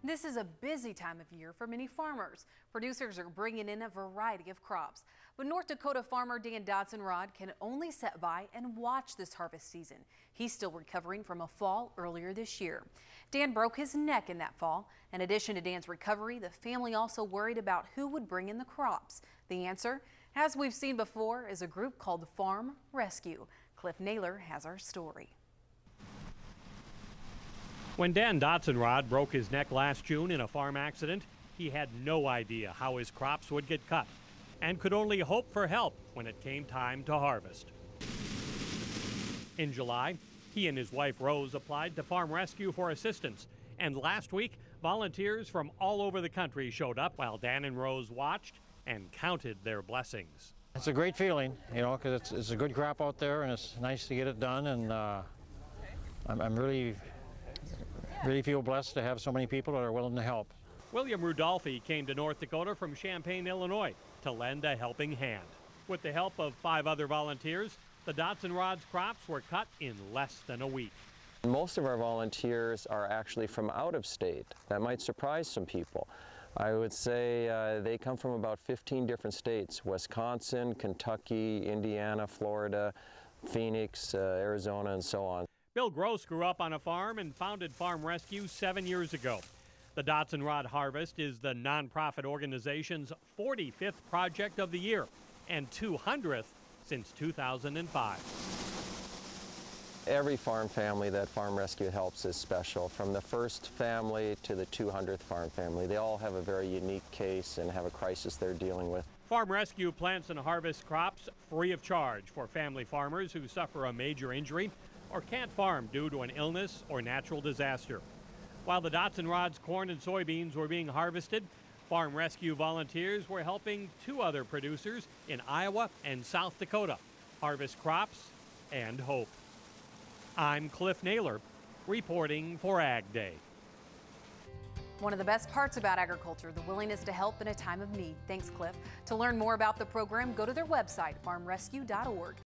This is a busy time of year for many farmers. Producers are bringing in a variety of crops. But North Dakota farmer Dan Dotson can only sit by and watch this harvest season. He's still recovering from a fall earlier this year. Dan broke his neck in that fall. In addition to Dan's recovery, the family also worried about who would bring in the crops. The answer, as we've seen before, is a group called Farm Rescue. Cliff Naylor has our story. When Dan Dotson broke his neck last June in a farm accident, he had no idea how his crops would get cut and could only hope for help when it came time to harvest. In July, he and his wife Rose applied to Farm Rescue for assistance, and last week, volunteers from all over the country showed up while Dan and Rose watched and counted their blessings. It's a great feeling, you know, because it's a good crop out there and it's nice to get it done, and I'm really feel blessed to have so many people that are willing to help. William Rudolphi came to North Dakota from Champaign, Illinois to lend a helping hand. With the help of 5 other volunteers, the Dotson crops were cut in less than a week. Most of our volunteers are actually from out of state. That might surprise some people. I would say they come from about 15 different states: Wisconsin, Kentucky, Indiana, Florida, Phoenix, Arizona, and so on. Bill Gross grew up on a farm and founded Farm Rescue 7 years ago. The Dotson Harvest is the nonprofit organization's 45th project of the year and 200th since 2005. Every farm family that Farm Rescue helps is special, from the first family to the 200th farm family. They all have a very unique case and have a crisis they're dealing with. Farm Rescue plants and harvests crops free of charge for family farmers who suffer a major injury or can't farm due to an illness or natural disaster. While the Dotson corn and soybeans were being harvested, Farm Rescue volunteers were helping 2 other producers in Iowa and South Dakota harvest crops and hope. I'm Cliff Naylor, reporting for Ag Day. One of the best parts about agriculture, the willingness to help in a time of need. Thanks, Cliff. To learn more about the program, go to their website, farmrescue.org.